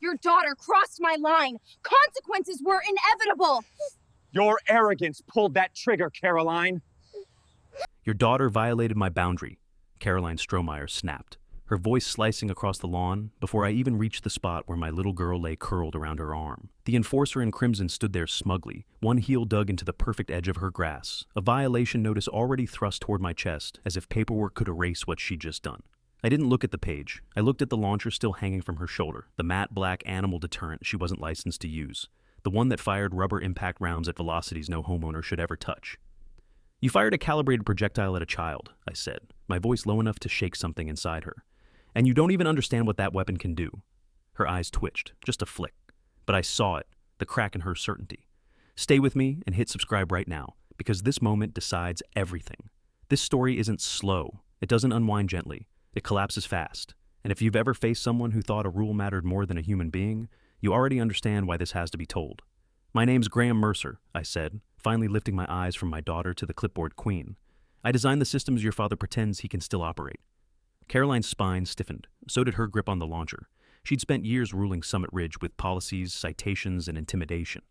Your daughter crossed my line. Consequences were inevitable. Your arrogance pulled that trigger, Caroline. Your daughter violated my boundary, Caroline Strohmeyer snapped, her voice slicing across the lawn before I even reached the spot where my little girl lay curled around her arm. The enforcer in crimson stood there smugly, one heel dug into the perfect edge of her grass, a violation notice already thrust toward my chest as if paperwork could erase what she'd just done. I didn't look at the page. I looked at the launcher still hanging from her shoulder, the matte black animal deterrent she wasn't licensed to use, the one that fired rubber impact rounds at velocities no homeowner should ever touch. You fired a calibrated projectile at a child, I said, my voice low enough to shake something inside her. And you don't even understand what that weapon can do. Her eyes twitched, just a flick. But I saw it, the crack in her certainty. Stay with me and hit subscribe right now, because this moment decides everything. This story isn't slow. It doesn't unwind gently. It collapses fast. And if you've ever faced someone who thought a rule mattered more than a human being, you already understand why this has to be told. My name's Graham Mercer, I said, finally lifting my eyes from my daughter to the clipboard queen. I designed the systems your father pretends he can still operate. Caroline's spine stiffened. So did her grip on the launcher. She'd spent years ruling Summit Ridge with policies, citations, and intimidation,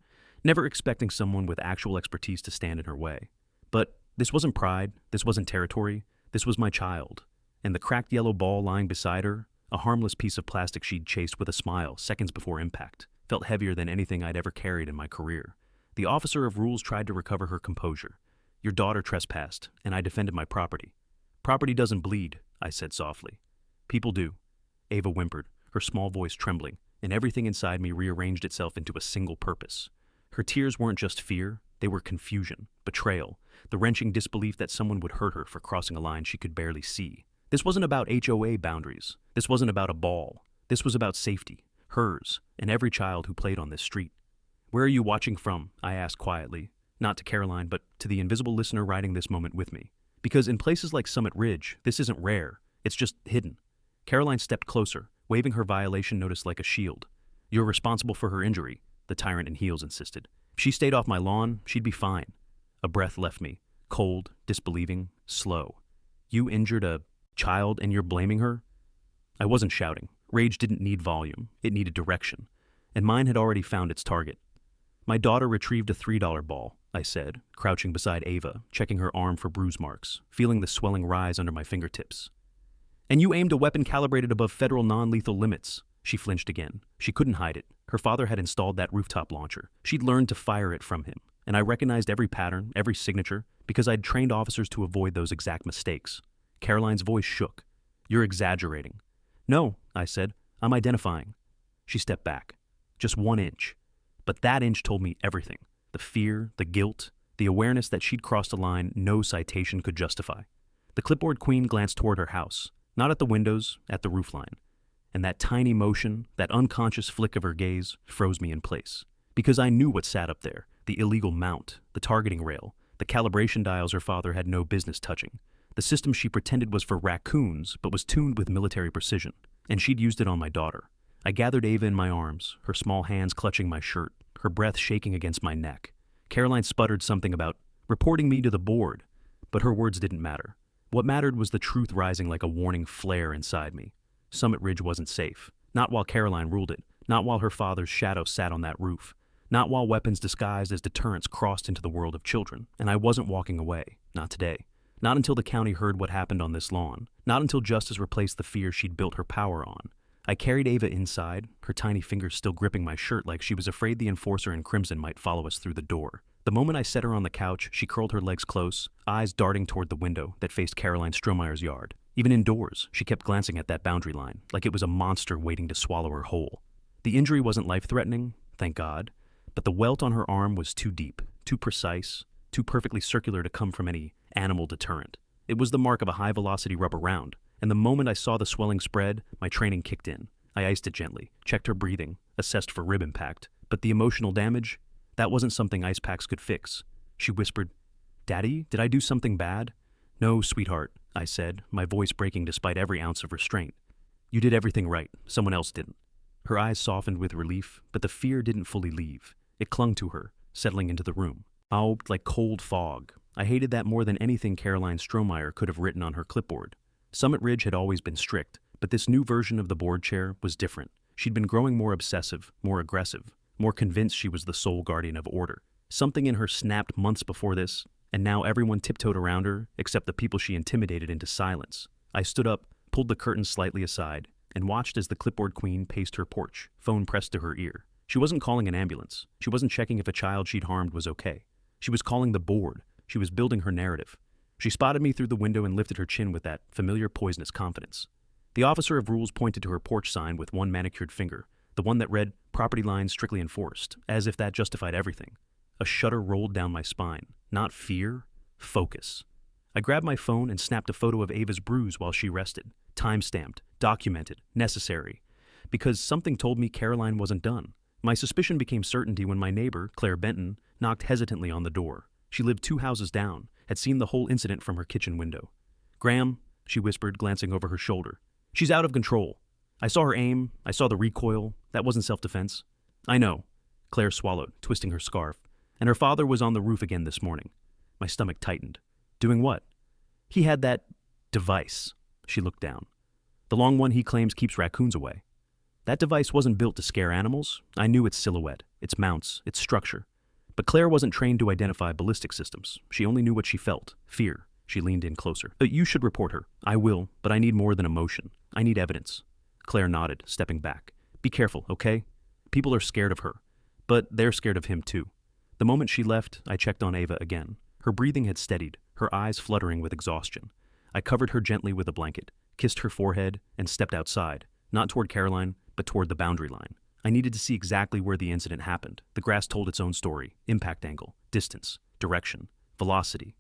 never expecting someone with actual expertise to stand in her way. But this wasn't pride, this wasn't territory, this was my child. And the cracked yellow ball lying beside her, a harmless piece of plastic she'd chased with a smile seconds before impact, felt heavier than anything I'd ever carried in my career. The officer of rules tried to recover her composure. Your daughter trespassed, and I defended my property. Property doesn't bleed, I said softly. People do. Ava whimpered, her small voice trembling, and everything inside me rearranged itself into a single purpose. Her tears weren't just fear, they were confusion, betrayal, the wrenching disbelief that someone would hurt her for crossing a line she could barely see. This wasn't about HOA boundaries. This wasn't about a ball. This was about safety, hers, and every child who played on this street. Where are you watching from? I asked quietly, not to Caroline, but to the invisible listener riding this moment with me. Because in places like Summit Ridge, this isn't rare, it's just hidden. Caroline stepped closer, waving her violation notice like a shield. You're responsible for her injury, the tyrant in heels insisted. If she stayed off my lawn, she'd be fine. A breath left me, cold, disbelieving, slow. You injured a child and you're blaming her? I wasn't shouting. Rage didn't need volume, it needed direction. And mine had already found its target. My daughter retrieved a $3 ball, I said, crouching beside Ava, checking her arm for bruise marks, feeling the swelling rise under my fingertips. And you aimed a weapon calibrated above federal non-lethal limits. She flinched again. She couldn't hide it. Her father had installed that rooftop launcher. She'd learned to fire it from him. And I recognized every pattern, every signature, because I'd trained officers to avoid those exact mistakes. Caroline's voice shook. You're exaggerating. No, I said. I'm identifying. She stepped back. Just 1 inch. But that inch told me everything. The fear, the guilt, the awareness that she'd crossed a line no citation could justify. The clipboard queen glanced toward her house, not at the windows, at the roofline. And that tiny motion, that unconscious flick of her gaze, froze me in place. Because I knew what sat up there, the illegal mount, the targeting rail, the calibration dials her father had no business touching. The system she pretended was for raccoons, but was tuned with military precision. And she'd used it on my daughter. I gathered Ava in my arms, her small hands clutching my shirt, her breath shaking against my neck. Caroline sputtered something about reporting me to the board, but her words didn't matter. What mattered was the truth rising like a warning flare inside me. Summit Ridge wasn't safe. Not while Caroline ruled it. Not while her father's shadow sat on that roof. Not while weapons disguised as deterrents crossed into the world of children. And I wasn't walking away. Not today. Not until the county heard what happened on this lawn. Not until justice replaced the fear she'd built her power on. I carried Ava inside, her tiny fingers still gripping my shirt like she was afraid the enforcer in crimson might follow us through the door. The moment I set her on the couch, she curled her legs close, eyes darting toward the window that faced Caroline Strohmeyer's yard. Even indoors, she kept glancing at that boundary line, like it was a monster waiting to swallow her whole. The injury wasn't life-threatening, thank God, but the welt on her arm was too deep, too precise, too perfectly circular to come from any animal deterrent. It was the mark of a high-velocity rubber round. And the moment I saw the swelling spread, my training kicked in. I iced it gently, checked her breathing, assessed for rib impact. But the emotional damage, that wasn't something ice packs could fix. She whispered, "Daddy, did I do something bad?" "No, sweetheart," I said, my voice breaking despite every ounce of restraint. "You did everything right. Someone else didn't." Her eyes softened with relief, but the fear didn't fully leave. It clung to her, settling into the room. Oh, like cold fog. I hated that more than anything Caroline Strohmeyer could have written on her clipboard. Summit Ridge had always been strict, but this new version of the board chair was different. She'd been growing more obsessive, more aggressive, more convinced she was the sole guardian of order. Something in her snapped months before this, and now everyone tiptoed around her except the people she intimidated into silence. I stood up, pulled the curtains slightly aside, and watched as the clipboard queen paced her porch, phone pressed to her ear. She wasn't calling an ambulance. She wasn't checking if a child she'd harmed was okay. She was calling the board. She was building her narrative. She spotted me through the window and lifted her chin with that familiar poisonous confidence. The officer of rules pointed to her porch sign with one manicured finger, the one that read, "Property lines strictly enforced," as if that justified everything. A shudder rolled down my spine. Not fear, focus. I grabbed my phone and snapped a photo of Ava's bruise while she rested. Time-stamped, documented, necessary. Because something told me Caroline wasn't done. My suspicion became certainty when my neighbor, Claire Benton, knocked hesitantly on the door. She lived 2 houses down, had seen the whole incident from her kitchen window. "Graham," she whispered, glancing over her shoulder. "She's out of control. I saw her aim. I saw the recoil. That wasn't self-defense." "I know." Claire swallowed, twisting her scarf. "And her father was on the roof again this morning." My stomach tightened. "Doing what?" "He had that device." She looked down. "The long one he claims keeps raccoons away." That device wasn't built to scare animals. I knew its silhouette, its mounts, its structure. But Claire wasn't trained to identify ballistic systems. She only knew what she felt, fear. She leaned in closer. "You should report her." "I will, but I need more than emotion. I need evidence." Claire nodded, stepping back. "Be careful, okay? People are scared of her, but they're scared of him too." The moment she left, I checked on Ava again. Her breathing had steadied, her eyes fluttering with exhaustion. I covered her gently with a blanket, kissed her forehead, and stepped outside, not toward Caroline, but toward the boundary line. I needed to see exactly where the incident happened. The grass told its own story: impact angle, distance, direction, velocity.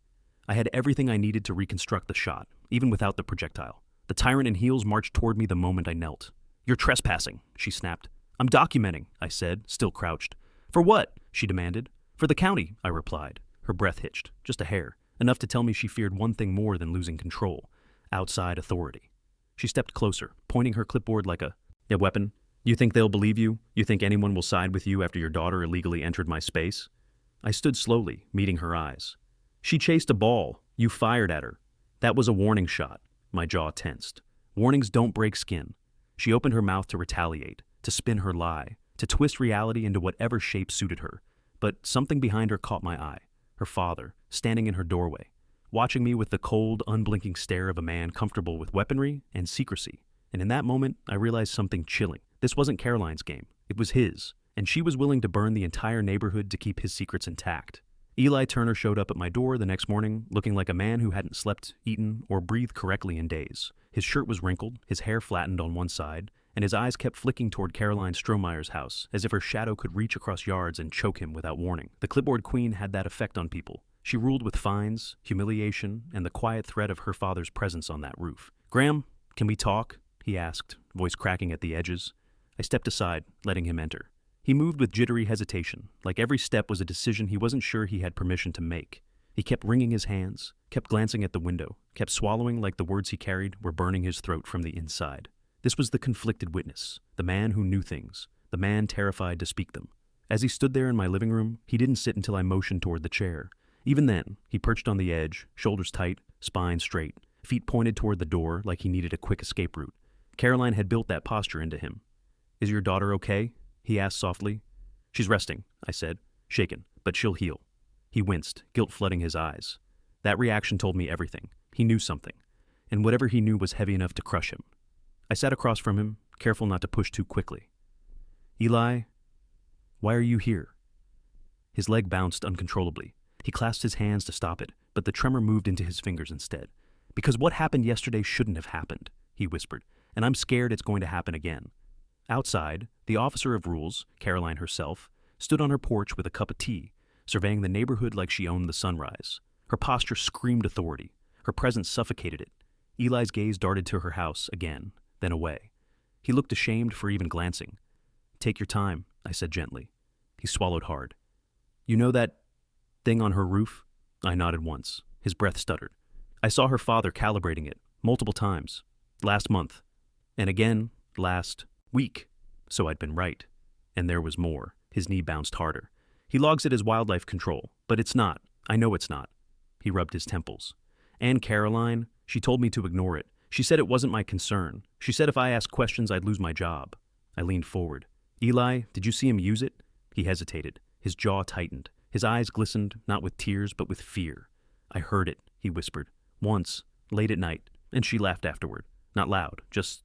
I had everything I needed to reconstruct the shot, even without the projectile. The tyrant in heels marched toward me the moment I knelt. "You're trespassing," she snapped. "I'm documenting," I said, still crouched. "For what?" she demanded. "For the county," I replied. Her breath hitched, just a hair, enough to tell me she feared one thing more than losing control: outside authority. She stepped closer, pointing her clipboard like a weapon. "You think they'll believe you? You think anyone will side with you after your daughter illegally entered my space?" I stood slowly, meeting her eyes. "She chased a ball. You fired at her. That was a warning shot." My jaw tensed. Warnings don't break skin. She opened her mouth to retaliate, to spin her lie, to twist reality into whatever shape suited her. But something behind her caught my eye. Her father, standing in her doorway, watching me with the cold, unblinking stare of a man comfortable with weaponry and secrecy. And in that moment, I realized something chilling. This wasn't Caroline's game. It was his. And she was willing to burn the entire neighborhood to keep his secrets intact. Eli Turner showed up at my door the next morning, looking like a man who hadn't slept, eaten, or breathed correctly in days. His shirt was wrinkled, his hair flattened on one side, and his eyes kept flicking toward Caroline Strohmeyer's house, as if her shadow could reach across yards and choke him without warning. The clipboard queen had that effect on people. She ruled with fines, humiliation, and the quiet threat of her father's presence on that roof. "Graham, can we talk?" he asked, voice cracking at the edges. I stepped aside, letting him enter. He moved with jittery hesitation, like every step was a decision he wasn't sure he had permission to make. He kept wringing his hands, kept glancing at the window, kept swallowing like the words he carried were burning his throat from the inside. This was the conflicted witness, the man who knew things, the man terrified to speak them. As he stood there in my living room, he didn't sit until I motioned toward the chair. Even then, he perched on the edge, shoulders tight, spine straight, feet pointed toward the door like he needed a quick escape route. Caroline had built that posture into him. "Is your daughter okay?" he asked softly. "She's resting," I said, shaken, "but she'll heal." He winced, guilt flooding his eyes. That reaction told me everything. He knew something, and whatever he knew was heavy enough to crush him. I sat across from him, careful not to push too quickly. "Eli, why are you here?" His leg bounced uncontrollably. He clasped his hands to stop it, but the tremor moved into his fingers instead. "Because what happened yesterday shouldn't have happened," he whispered, "and I'm scared it's going to happen again." Outside, the officer of rules, Caroline herself, stood on her porch with a cup of tea, surveying the neighborhood like she owned the sunrise. Her posture screamed authority. Her presence suffocated it. Eli's gaze darted to her house again, then away. He looked ashamed for even glancing. "Take your time," I said gently. He swallowed hard. "You know that thing on her roof?" I nodded once. His breath stuttered. "I saw her father calibrating it, multiple times. Last month. And again, last week." So I'd been right. And there was more. His knee bounced harder. "He logs it as wildlife control, but it's not. I know it's not." He rubbed his temples. "And Caroline, she told me to ignore it. She said it wasn't my concern. She said if I asked questions, I'd lose my job." I leaned forward. Eli, did you see him use it? He hesitated. His jaw tightened. His eyes glistened, not with tears, but with fear. I heard it, he whispered. Once, late at night, and she laughed afterward. Not loud, just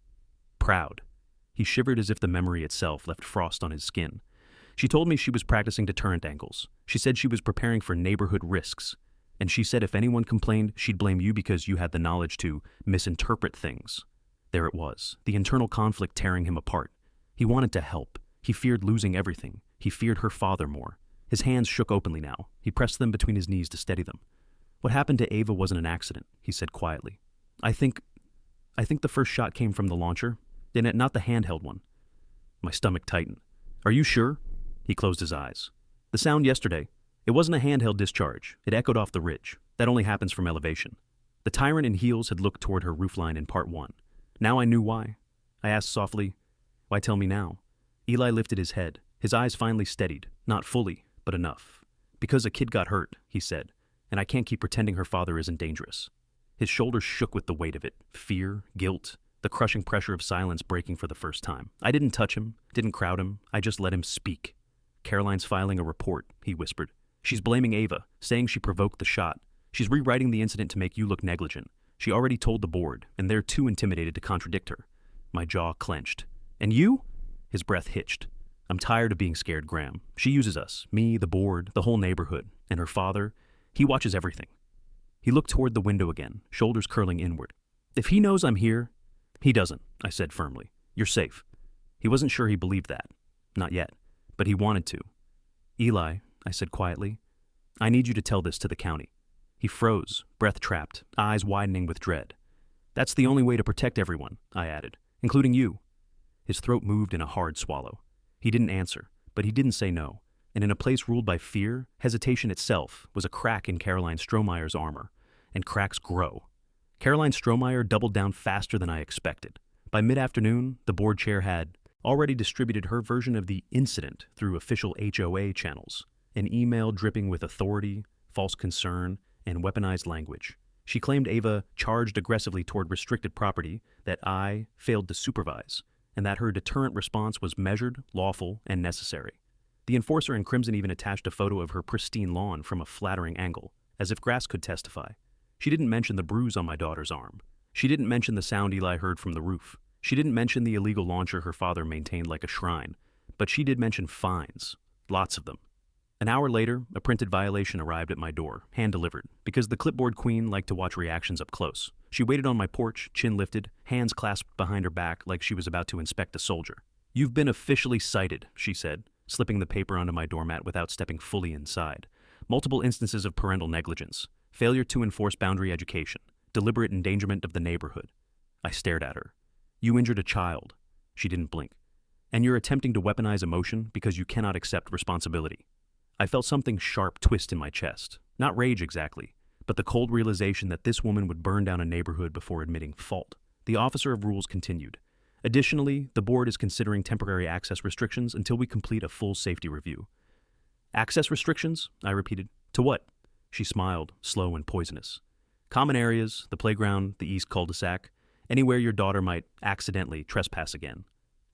proud. He shivered as if the memory itself left frost on his skin. She told me she was practicing deterrent angles. She said she was preparing for neighborhood risks. And she said if anyone complained, she'd blame you because you had the knowledge to misinterpret things. There it was, the internal conflict tearing him apart. He wanted to help. He feared losing everything. He feared her father more. His hands shook openly now. He pressed them between his knees to steady them. What happened to Ava wasn't an accident, he said quietly. I think the first shot came from the launcher, and not the handheld one. My stomach tightened. Are you sure? He closed his eyes. The sound yesterday, it wasn't a handheld discharge. It echoed off the ridge. That only happens from elevation. The tyrant in heels had looked toward her roofline in part 1. Now I knew why. I asked softly, why tell me now? Eli lifted his head. His eyes finally steadied, not fully, but enough. Because a kid got hurt, he said, and I can't keep pretending her father isn't dangerous. His shoulders shook with the weight of it, fear, guilt, the crushing pressure of silence breaking for the first time. I didn't touch him, didn't crowd him, I just let him speak. Caroline's filing a report, he whispered. She's blaming Ava, saying she provoked the shot. She's rewriting the incident to make you look negligent. She already told the board, and they're too intimidated to contradict her. My jaw clenched. And you? His breath hitched. I'm tired of being scared, Graham. She uses us, me, the board, the whole neighborhood, and her father. He watches everything. He looked toward the window again, shoulders curling inward. If he knows I'm here, he doesn't, I said firmly. You're safe. He wasn't sure he believed that. Not yet. But he wanted to. Eli, I said quietly, I need you to tell this to the county. He froze, breath trapped, eyes widening with dread. That's the only way to protect everyone, I added, including you. His throat moved in a hard swallow. He didn't answer, but he didn't say no. And in a place ruled by fear, hesitation itself was a crack in Caroline Strohmeyer's armor. And cracks grow. Caroline Strohmeyer doubled down faster than I expected. By mid-afternoon, the board chair had already distributed her version of the incident through official HOA channels, an email dripping with authority, false concern, and weaponized language. She claimed Ava charged aggressively toward restricted property that I failed to supervise, and that her deterrent response was measured, lawful, and necessary. The enforcer in crimson even attached a photo of her pristine lawn from a flattering angle, as if grass could testify. She didn't mention the bruise on my daughter's arm. She didn't mention the sound Eli heard from the roof. She didn't mention the illegal launcher her father maintained like a shrine. But she did mention fines. Lots of them. An hour later, a printed violation arrived at my door, hand-delivered, because the clipboard queen liked to watch reactions up close. She waited on my porch, chin lifted, hands clasped behind her back like she was about to inspect a soldier. You've been officially cited, she said, slipping the paper onto my doormat without stepping fully inside. Multiple instances of parental negligence, failure to enforce boundary education, deliberate endangerment of the neighborhood. I stared at her. You injured a child. She didn't blink. And you're attempting to weaponize emotion because you cannot accept responsibility. I felt something sharp twist in my chest. Not rage exactly, but the cold realization that this woman would burn down a neighborhood before admitting fault. The officer of rules continued. Additionally, the board is considering temporary access restrictions until we complete a full safety review. Access restrictions? I repeated. To what? She smiled, slow and poisonous. Common areas, the playground, the east cul-de-sac, anywhere your daughter might accidentally trespass again.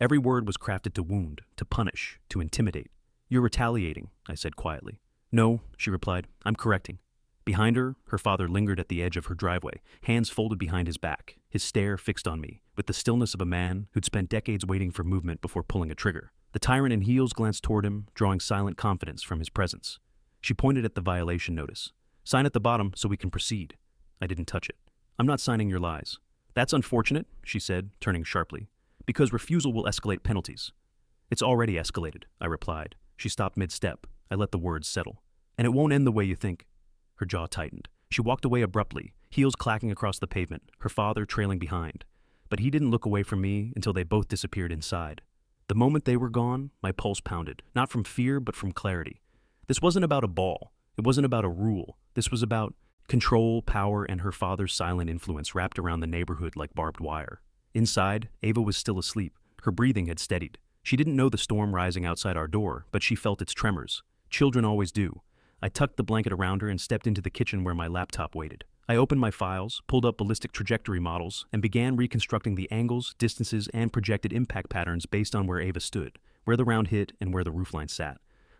Every word was crafted to wound, to punish, to intimidate. You're retaliating, I said quietly. No, she replied. I'm correcting. Behind her, her father lingered at the edge of her driveway, hands folded behind his back, his stare fixed on me, with the stillness of a man who'd spent decades waiting for movement before pulling a trigger. The tyrant in heels glanced toward him, drawing silent confidence from his presence. She pointed at the violation notice. Sign at the bottom so we can proceed. I didn't touch it. I'm not signing your lies. That's unfortunate, she said, turning sharply, because refusal will escalate penalties. It's already escalated, I replied. She stopped mid-step. I let the words settle. And it won't end the way you think. Her jaw tightened. She walked away abruptly, heels clacking across the pavement, her father trailing behind. But he didn't look away from me until they both disappeared inside. The moment they were gone, my pulse pounded, not from fear, but from clarity. This wasn't about a ball. It wasn't about a rule. This was about control, power, and her father's silent influence wrapped around the neighborhood like barbed wire. Inside, Ava was still asleep. Her breathing had steadied. She didn't know the storm rising outside our door, but she felt its tremors. Children always do. I tucked the blanket around her and stepped into the kitchen where my laptop waited. I opened my files, pulled up ballistic trajectory models, and began reconstructing the angles, distances, and projected impact patterns based on where Ava stood, where the round hit, and where the roofline sat.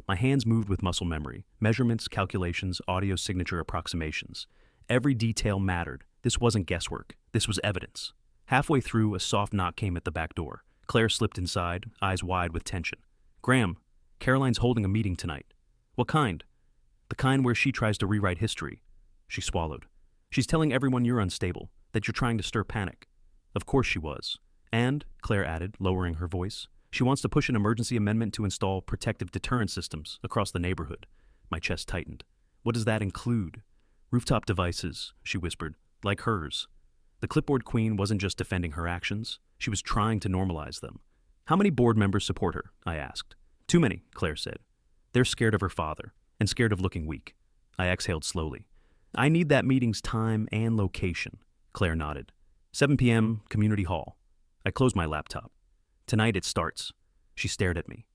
My hands moved with muscle memory, measurements, calculations, audio signature approximations. Every detail mattered. This wasn't guesswork. This was evidence. Halfway through, a soft knock came at the back door. Claire slipped inside, eyes wide with tension. "Graham, Caroline's holding a meeting tonight." "What kind?" "The kind where she tries to rewrite history." She swallowed. "She's telling everyone you're unstable, that you're trying to stir panic." Of course she was. "And," Claire added, lowering her voice, "she wants to push an emergency amendment to install protective deterrent systems across the neighborhood." My chest tightened. "What does that include?" "Rooftop devices," she whispered, "like hers." The clipboard queen wasn't just defending her actions, she was trying to normalize them. "How many board members support her?" I asked. "Too many," Claire said. "They're scared of her father, and scared of looking weak." I exhaled slowly. "I need that meeting's time and location." Claire nodded. 7 p.m., Community Hall. I closed my laptop. "Tonight it starts." She stared at me.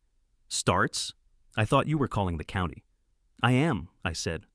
"Starts? I thought you were calling the county." "I am," I said.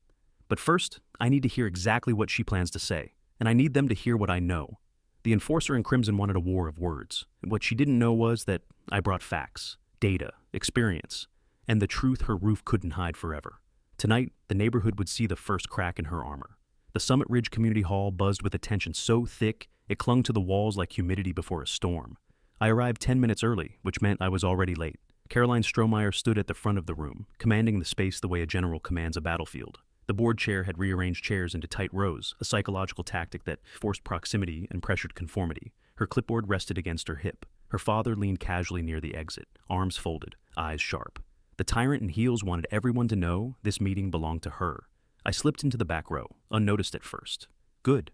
"But first, I need to hear exactly what she plans to say, and I need them to hear what I know." The enforcer in Crimson wanted a war of words. What she didn't know was that I brought facts, data, experience, and the truth her roof couldn't hide forever. Tonight, the neighborhood would see the first crack in her armor. The Summit Ridge Community Hall buzzed with attention so thick it clung to the walls like humidity before a storm. I arrived 10 minutes early, which meant I was already late. Caroline Strohmeyer stood at the front of the room, commanding the space the way a general commands a battlefield. The board chair had rearranged chairs into tight rows, a psychological tactic that forced proximity and pressured conformity. Her clipboard rested against her hip. Her father leaned casually near the exit, arms folded, eyes sharp. The tyrant in heels wanted everyone to know this meeting belonged to her. I slipped into the back row, unnoticed at first. Good.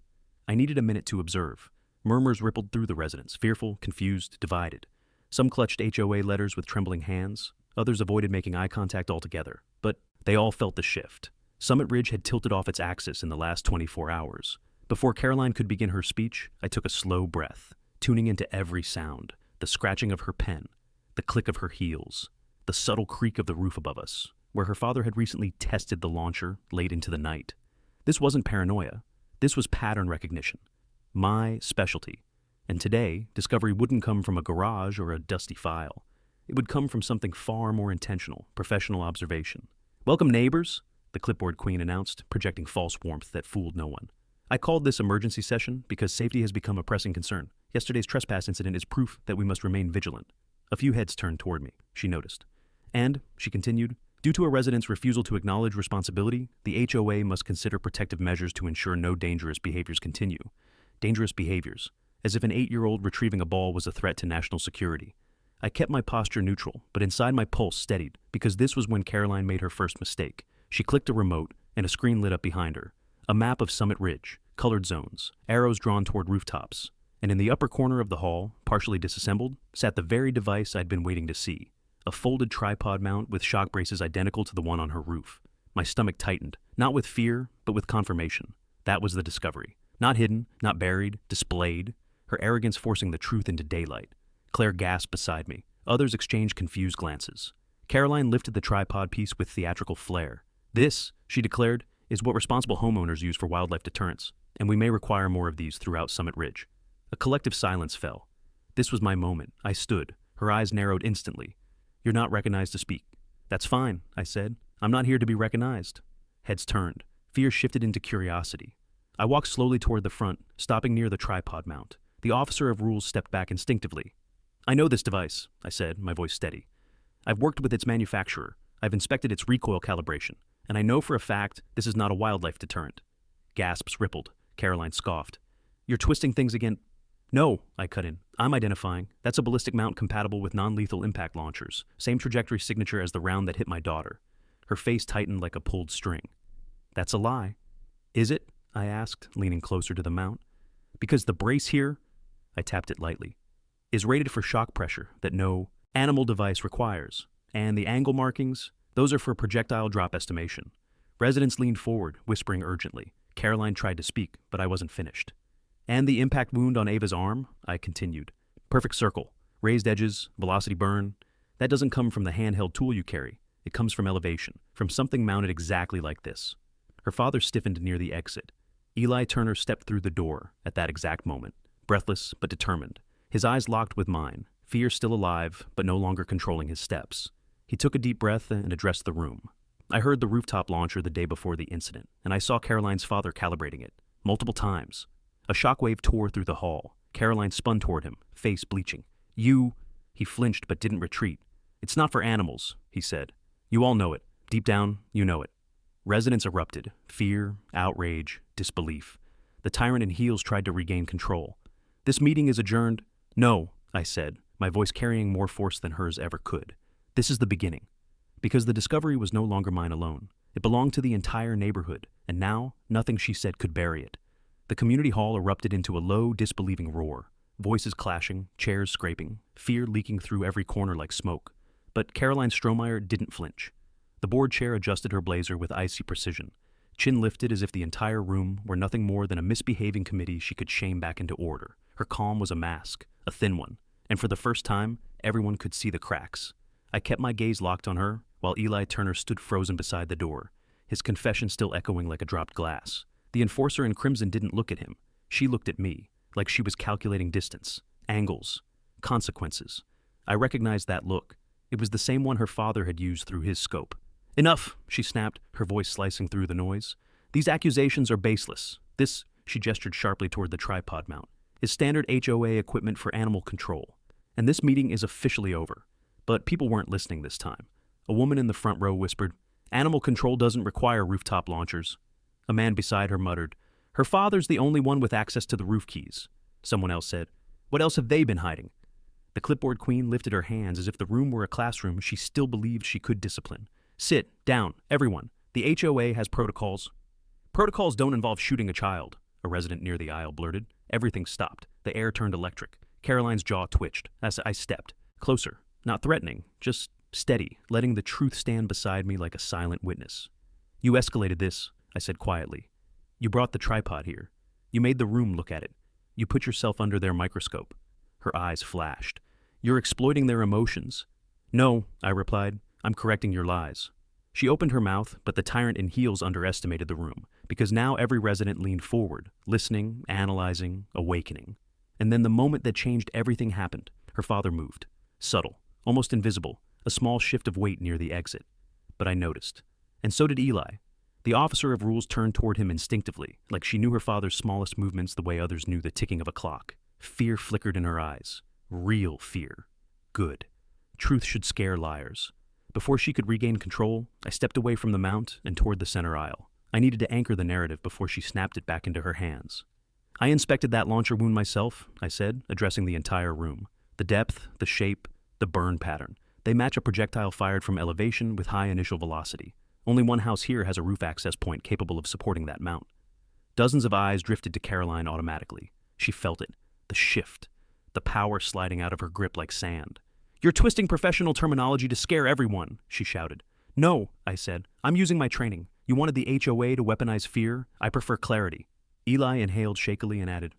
I needed a minute to observe. Murmurs rippled through the residence, fearful, confused, divided. Some clutched HOA letters with trembling hands. Others avoided making eye contact altogether. But they all felt the shift. Summit Ridge had tilted off its axis in the last 24 hours. Before Caroline could begin her speech, I took a slow breath, tuning into every sound, the scratching of her pen, the click of her heels, the subtle creak of the roof above us, where her father had recently tested the launcher late into the night. This wasn't paranoia. This was pattern recognition. My specialty. And today, discovery wouldn't come from a garage or a dusty file. It would come from something far more intentional, professional observation. "Welcome, neighbors," the clipboard queen announced, projecting false warmth that fooled no one. "I called this emergency session because safety has become a pressing concern. Yesterday's trespass incident is proof that we must remain vigilant." A few heads turned toward me, she noticed. "And," she continued, "due to a resident's refusal to acknowledge responsibility, the HOA must consider protective measures to ensure no dangerous behaviors continue." Dangerous behaviors. As if an 8-year-old retrieving a ball was a threat to national security. I kept my posture neutral, but inside my pulse steadied, because this was when Caroline made her first mistake. She clicked a remote, and a screen lit up behind her. A map of Summit Ridge, colored zones, arrows drawn toward rooftops. And in the upper corner of the hall, partially disassembled, sat the very device I'd been waiting to see. A folded tripod mount with shock braces identical to the one on her roof. My stomach tightened, not with fear, but with confirmation. That was the discovery. Not hidden, not buried, displayed. Her arrogance forcing the truth into daylight. Claire gasped beside me. Others exchanged confused glances. Caroline lifted the tripod piece with theatrical flair. "This," she declared, "is what responsible homeowners use for wildlife deterrence, and we may require more of these throughout Summit Ridge." A collective silence fell. This was my moment. I stood. Her eyes narrowed instantly. "You're not recognized to speak." "That's fine," I said. "I'm not here to be recognized." Heads turned. Fear shifted into curiosity. I walked slowly toward the front, stopping near the tripod mount. The officer of rules stepped back instinctively. "I know this device," I said, my voice steady. "I've worked with its manufacturer. I've inspected its recoil calibration, and I know for a fact this is not a wildlife deterrent." Gasps rippled. Caroline scoffed. "You're twisting things again." "No," I cut in. "I'm identifying. That's a ballistic mount compatible with non-lethal impact launchers. Same trajectory signature as the round that hit my daughter." Her face tightened like a pulled string. "That's a lie." "Is it?" I asked, leaning closer to the mount. "Because the brace here," I tapped it lightly, "is rated for shock pressure that no animal device requires. And the angle markings, those are for projectile drop estimation." Residents leaned forward, whispering urgently. Caroline tried to speak, but I wasn't finished. "And the impact wound on Ava's arm," I continued. "Perfect circle, raised edges, velocity burn. That doesn't come from the handheld tool you carry. It comes from elevation, from something mounted exactly like this." Her father stiffened near the exit. Eli Turner stepped through the door at that exact moment, breathless but determined. His eyes locked with mine, fear still alive but no longer controlling his steps. He took a deep breath and addressed the room. I heard the rooftop launcher the day before the incident, and I saw Caroline's father calibrating it, multiple times. A shockwave tore through the hall. Caroline spun toward him, face bleaching. "You—" He flinched but didn't retreat. "It's not for animals," he said. "You all know it. Deep down, you know it." Residents erupted. Fear, outrage, disbelief. The tyrant in heels tried to regain control. "This meeting is adjourned." "No," I said, my voice carrying more force than hers ever could. "This is the beginning." Because the discovery was no longer mine alone. It belonged to the entire neighborhood, and now nothing she said could bury it. The community hall erupted into a low, disbelieving roar. Voices clashing, chairs scraping, fear leaking through every corner like smoke. But Caroline Strohmeyer didn't flinch. The board chair adjusted her blazer with icy precision, chin lifted as if the entire room were nothing more than a misbehaving committee she could shame back into order. Her calm was a mask, a thin one, and for the first time, everyone could see the cracks. I kept my gaze locked on her, while Eli Turner stood frozen beside the door, his confession still echoing like a dropped glass. The enforcer in crimson didn't look at him. She looked at me, like she was calculating distance, angles, consequences. I recognized that look. It was the same one her father had used through his scope. "Enough," she snapped, her voice slicing through the noise. "These accusations are baseless. This," she gestured sharply toward the tripod mount, "is standard HOA equipment for animal control. And this meeting is officially over." But people weren't listening this time. A woman in the front row whispered, "Animal control doesn't require rooftop launchers." A man beside her muttered, "Her father's the only one with access to the roof keys." Someone else said, "What else have they been hiding?" The clipboard queen lifted her hands as if the room were a classroom she still believed she could discipline. "Sit down, everyone. The HOA has protocols." "Protocols don't involve shooting a child," a resident near the aisle blurted. Everything stopped. The air turned electric. Caroline's jaw twitched as I stepped. Closer. Not threatening, just steady, letting the truth stand beside me like a silent witness. "You escalated this," I said quietly. "You brought the tripod here. You made the room look at it. You put yourself under their microscope." Her eyes flashed. "You're exploiting their emotions." "No," I replied. "I'm correcting your lies." She opened her mouth, but the tyrant in heels underestimated the room, because now every resident leaned forward, listening, analyzing, awakening. And then the moment that changed everything happened. Her father moved. Subtle, almost invisible, a small shift of weight near the exit. But I noticed. And so did Eli. The officer of rules turned toward him instinctively, like she knew her father's smallest movements the way others knew the ticking of a clock. Fear flickered in her eyes. Real fear. Good. Truth should scare liars. Before she could regain control, I stepped away from the mount and toward the center aisle. I needed to anchor the narrative before she snapped it back into her hands. "I inspected that launcher wound myself," I said, addressing the entire room. "The depth, the shape, the burn pattern. They match a projectile fired from elevation with high initial velocity. Only one house here has a roof access point capable of supporting that mount." Dozens of eyes drifted to Caroline automatically. She felt it. The shift. The power sliding out of her grip like sand. "You're twisting professional terminology to scare everyone," she shouted. "No," I said. "I'm using my training. You wanted the HOA to weaponize fear? I prefer clarity." Eli inhaled shakily and added,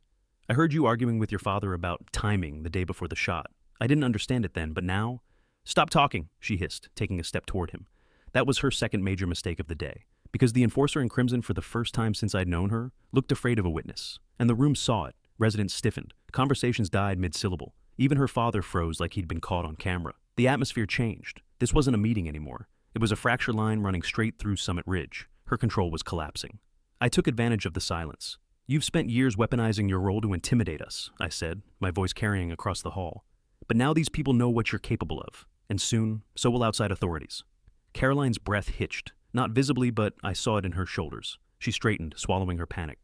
"I heard you arguing with your father about timing the day before the shot. I didn't understand it then, but now—" "Stop talking," she hissed, taking a step toward him. That was her second major mistake of the day, because the enforcer in crimson, for the first time since I'd known her, looked afraid of a witness. And the room saw it. Residents stiffened. Conversations died mid-syllable. Even her father froze like he'd been caught on camera. The atmosphere changed. This wasn't a meeting anymore. It was a fracture line running straight through Summit Ridge. Her control was collapsing. I took advantage of the silence. "You've spent years weaponizing your role to intimidate us," I said, my voice carrying across the hall. "But now these people know what you're capable of. And soon, so will outside authorities." Caroline's breath hitched. Not visibly, but I saw it in her shoulders. She straightened, swallowing her panic.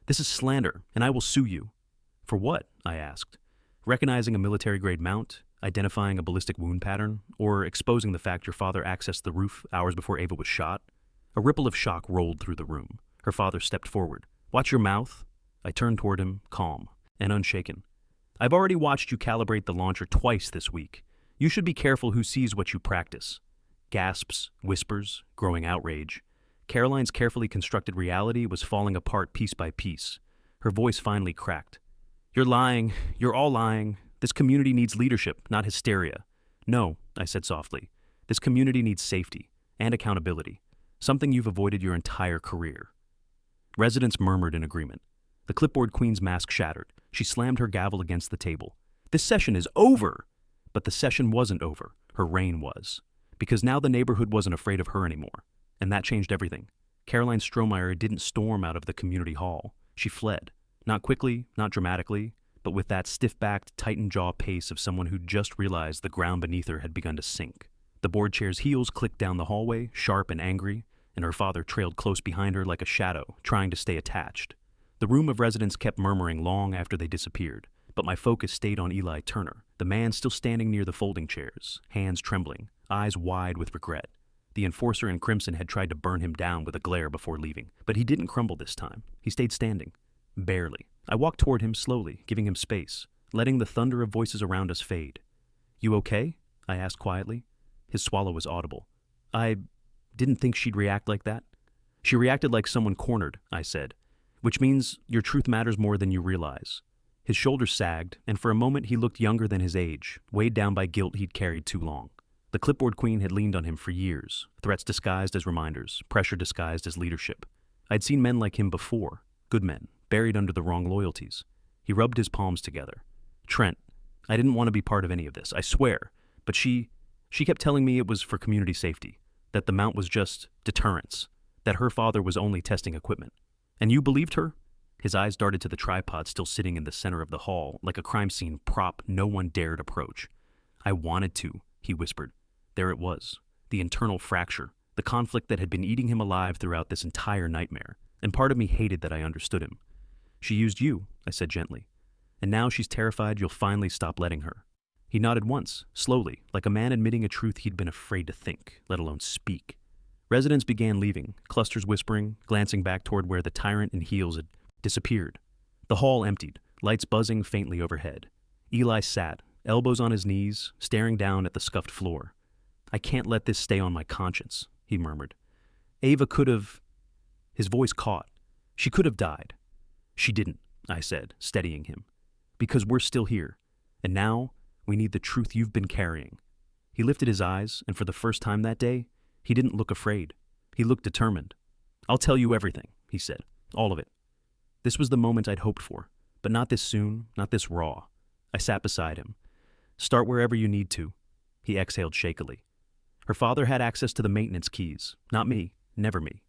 "This is slander, and I will sue you." "For what?" I asked. "Recognizing a military-grade mount, identifying a ballistic wound pattern, or exposing the fact your father accessed the roof hours before Ava was shot?" A ripple of shock rolled through the room. Her father stepped forward. "Watch your mouth." I turned toward him, calm and unshaken. "I've already watched you calibrate the launcher twice this week. You should be careful who sees what you practice." Gasps, whispers, growing outrage. Caroline's carefully constructed reality was falling apart piece by piece. Her voice finally cracked. "You're lying. You're all lying. This community needs leadership, not hysteria." "No," I said softly. "This community needs safety and accountability, something you've avoided your entire career." Residents murmured in agreement. The clipboard queen's mask shattered. She slammed her gavel against the table. This session is over! But the session wasn't over. Her reign was. Because now the neighborhood wasn't afraid of her anymore. And that changed everything. Caroline Strohmeyer didn't storm out of the community hall. She fled. Not quickly, not dramatically, but with that stiff-backed, tightened-jaw pace of someone who'd just realized the ground beneath her had begun to sink. The board chair's heels clicked down the hallway, sharp and angry, and her father trailed close behind her like a shadow, trying to stay attached. The room of residents kept murmuring long after they disappeared, but my focus stayed on Eli Turner, the man still standing near the folding chairs, hands trembling, eyes wide with regret. The enforcer in crimson had tried to burn him down with a glare before leaving, but he didn't crumble this time. He stayed standing. Barely. I walked toward him slowly, giving him space, letting the thunder of voices around us fade. "You okay?" I asked quietly. His swallow was audible. "I didn't think she'd react like that." "She reacted like someone cornered," I said, "which means your truth matters more than you realize." His shoulders sagged, and for a moment he looked younger than his age, weighed down by guilt he'd carried too long. The clipboard queen had leaned on him for years, threats disguised as reminders, pressure disguised as leadership. I'd seen men like him before, good men, buried under the wrong loyalties. He rubbed his palms together. "Trent, I didn't want to be part of any of this, I swear, but she kept telling me it was for community safety, that the mount was just deterrence, that her father was only testing equipment. And you believed her?" His eyes darted to the tripod still sitting in the center of the hall, like a crime scene prop no one dared approach. "I wanted to," he whispered. There it was, the internal fracture, the conflict that had been eating him alive throughout this entire nightmare, and part of me hated that I understood him. "She used you," I said gently, "and now she's terrified you'll finally stop letting her." He nodded once, slowly, like a man admitting a truth he'd been afraid to think, let alone speak. Residents began leaving, clusters whispering, glancing back toward where the tyrant in heels had disappeared. The hall emptied, lights buzzing faintly overhead. Eli sat, elbows on his knees, staring down at the scuffed floor. "I can't let this stay on my conscience," he murmured. "Ava could have—" His voice caught. "She could have died." "She didn't," I said, steadying him. "Because we're still here. And now, we need the truth you've been carrying." He lifted his eyes, and for the first time that day, he didn't look afraid. He looked determined. "I'll tell you everything," he said. "All of it." This was the moment I'd hoped for, but not this soon, not this raw. I sat beside him. "Start wherever you need to." He exhaled shakily. Her father had access to the maintenance keys. Not me. Never me.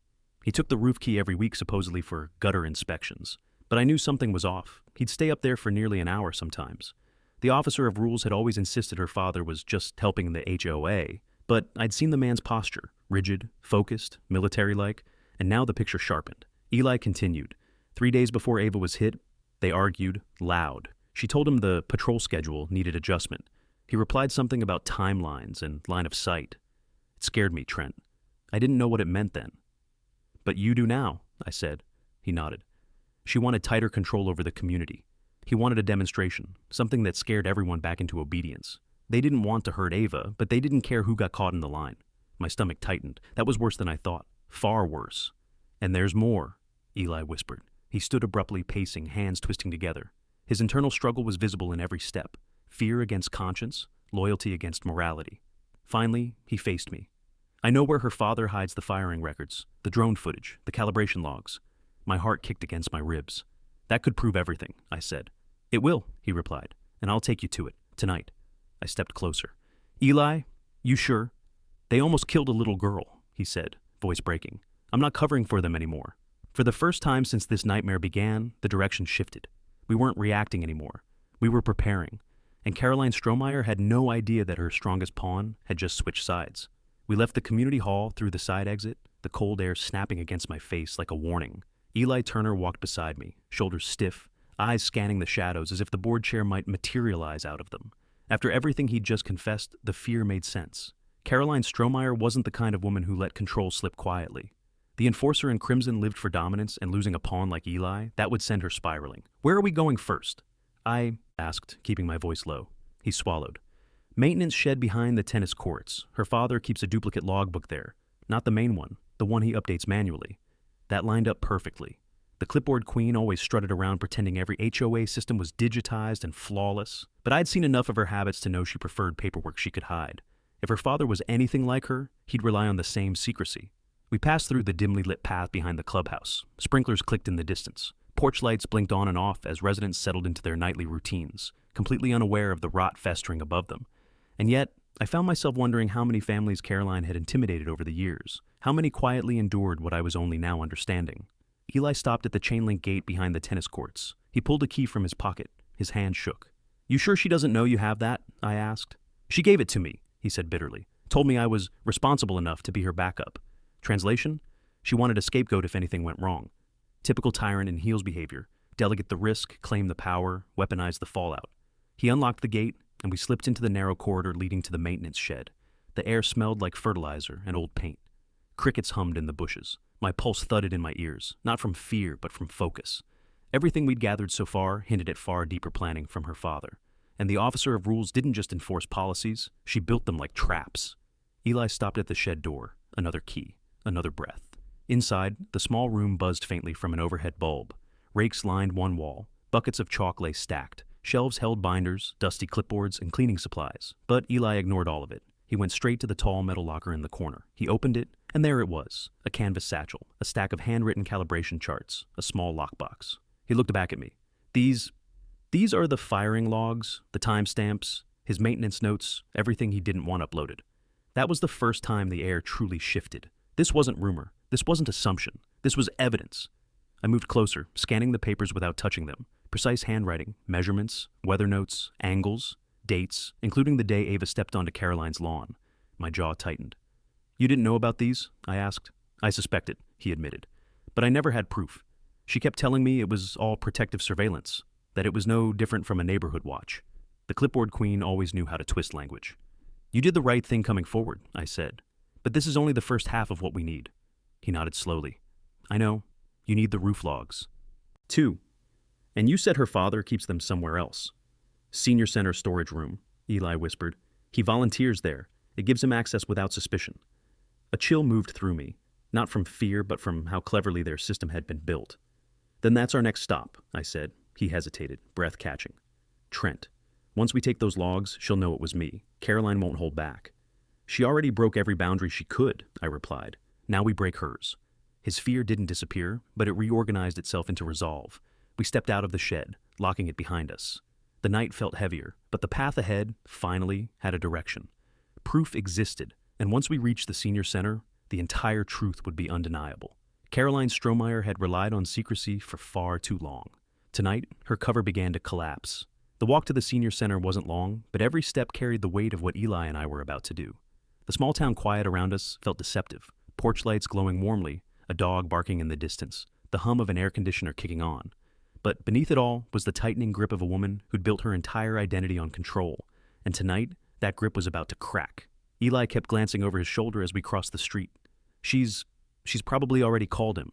He took the roof key every week supposedly for gutter inspections. But I knew something was off. He'd stay up there for nearly an hour sometimes. The officer of rules had always insisted her father was just helping the HOA, but I'd seen the man's posture, rigid, focused, military-like, and now the picture sharpened. Eli continued. 3 days before Ava was hit, they argued, loud. She told him the patrol schedule needed adjustment. He replied something about timelines and line of sight. It scared me, Trent. I didn't know what it meant then. "But you do now," I said. He nodded. She wanted tighter control over the community. He wanted a demonstration, something that scared everyone back into obedience. They didn't want to hurt Ava, but they didn't care who got caught in the line. My stomach tightened. That was worse than I thought. Far worse. "And there's more," Eli whispered. He stood abruptly, pacing, hands twisting together. His internal struggle was visible in every step. Fear against conscience, loyalty against morality. Finally, he faced me. "I know where her father hides the firing records, the drone footage, the calibration logs." My heart kicked against my ribs. "That could prove everything," I said. "It will," he replied, "and I'll take you to it, tonight." I stepped closer. "Eli, you sure?" "They almost killed a little girl," he said, voice breaking. "I'm not covering for them anymore." For the first time since this nightmare began, the direction shifted. We weren't reacting anymore. We were preparing. And Caroline Strohmeyer had no idea that her strongest pawn had just switched sides. We left the community hall through the side exit, the cold air snapping against my face like a warning. Eli Turner walked beside me, shoulders stiff, eyes scanning the shadows as if the board chair might materialize out of them. After everything he'd just confessed, the fear made sense. Caroline Strohmeyer wasn't the kind of woman who let control slip quietly. The enforcer in crimson lived for dominance, and losing a pawn like Eli, that would send her spiraling. "Where are we going first?" I asked, keeping my voice low. He swallowed. "Maintenance shed behind the tennis courts. Her father keeps a duplicate logbook there. Not the main one, the one he updates manually." That lined up perfectly. The clipboard queen always strutted around pretending every HOA system was digitized and flawless, but I'd seen enough of her habits to know she preferred paperwork she could hide. If her father was anything like her, he'd rely on the same secrecy. We passed through the dimly lit path behind the clubhouse. Sprinklers clicked in the distance. Porch lights blinked on and off as residents settled into their nightly routines, completely unaware of the rot festering above them. And yet, I found myself wondering how many families Caroline had intimidated over the years, how many quietly endured what I was only now understanding. Eli stopped at the chain-link gate behind the tennis courts. He pulled a key from his pocket. His hand shook. "You sure she doesn't know you have that?" I asked. "She gave it to me," he said bitterly. "Told me I was responsible enough to be her backup." Translation? She wanted a scapegoat if anything went wrong. Typical tyrant in heels behavior. Delegate the risk, claim the power, weaponize the fallout. He unlocked the gate, and we slipped into the narrow corridor leading to the maintenance shed. The air smelled like fertilizer and old paint. Crickets hummed in the bushes. My pulse thudded in my ears, not from fear, but from focus. Everything we'd gathered so far hinted at far deeper planning from her father. And the officer of rules didn't just enforce policies, she built them like traps. Eli stopped at the shed door. Another key. Another breath. Inside, the small room buzzed faintly from an overhead bulb. Rakes lined one wall. Buckets of chalk lay stacked. Shelves held binders, dusty clipboards, and cleaning supplies. But Eli ignored all of it. He went straight to the tall metal locker in the corner. He opened it, and there it was. A canvas satchel, a stack of handwritten calibration charts, a small lockbox. He looked back at me. These are the firing logs, the timestamps, his maintenance notes, everything he didn't want uploaded. That was the first time the air truly shifted. This wasn't rumor. This wasn't assumption. This was evidence. I moved closer, scanning the papers without touching them. Precise handwriting, measurements, weather notes, angles, dates, including the day Ava stepped onto Caroline's lawn. My jaw tightened. "You didn't know about these?" I asked. "I suspected," he admitted. "But I never had proof. She kept telling me it was all protective surveillance, that it was no different from a neighborhood watch." The clipboard queen always knew how to twist language. "You did the right thing coming forward," I said. "But this is only the first half of what we need." He nodded slowly. "I know. You need the roof logs." 2. "And you said her father keeps them somewhere else." "Senior center storage room," Eli whispered. "He volunteers there. It gives him access without suspicion." A chill moved through me, not from fear, but from how cleverly their system had been built. "Then that's our next stop," I said. He hesitated, breath catching. "Trent. Once we take those logs, she'll know it was me. Caroline won't hold back." "She already broke every boundary she could," I replied. "Now we break hers." His fear didn't disappear, but it reorganized itself into resolve. We stepped out of the shed, locking it behind us. The night felt heavier, but the path ahead, finally, had a direction. Proof existed, and once we reached the senior center, the entire truth would be undeniable. Caroline Strohmeyer had relied on secrecy for far too long. Tonight, her cover began to collapse. The walk to the senior center wasn't long, but every step carried the weight of what Eli and I were about to do. The small town quiet around us felt deceptive. Porch lights glowing warmly, a dog barking in the distance, the hum of an air conditioner kicking on. But beneath it all was the tightening grip of a woman who'd built her entire identity on control. And tonight, that grip was about to crack. Eli kept glancing over his shoulder as we crossed the street. She's probably already called him."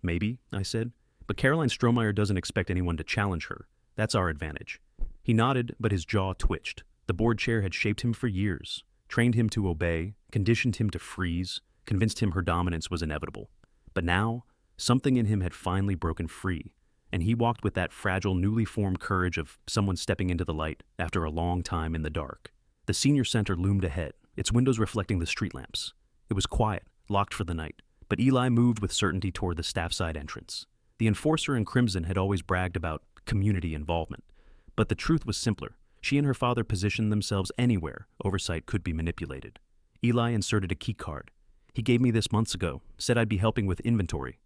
"Maybe," I said. "But Caroline Strohmeyer doesn't expect anyone to challenge her. That's our advantage." He nodded, but his jaw twitched. The board chair had shaped him for years, trained him to obey, conditioned him to freeze, convinced him her dominance was inevitable. But now, something in him had finally broken free, and he walked with that fragile, newly formed courage of someone stepping into the light after a long time in the dark. The senior center loomed ahead, its windows reflecting the street lamps. It was quiet, locked for the night, but Eli moved with certainty toward the staff side entrance. The enforcer in crimson had always bragged about community involvement, but the truth was simpler. She and her father positioned themselves anywhere oversight could be manipulated. Eli inserted a key card. "He gave me this months ago, said I'd be helping with inventory."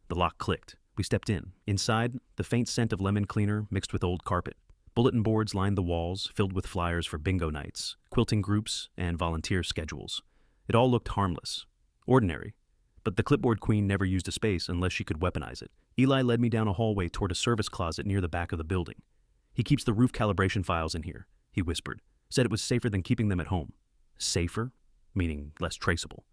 The lock clicked. We stepped in. Inside, the faint scent of lemon cleaner mixed with old carpet. Bulletin boards lined the walls, filled with flyers for bingo nights, quilting groups, and volunteer schedules. It all looked harmless. Ordinary. But the clipboard queen never used a space unless she could weaponize it. Eli led me down a hallway toward a service closet near the back of the building. "He keeps the roof calibration files in here," he whispered. "Said it was safer than keeping them at home." Safer? Meaning less traceable.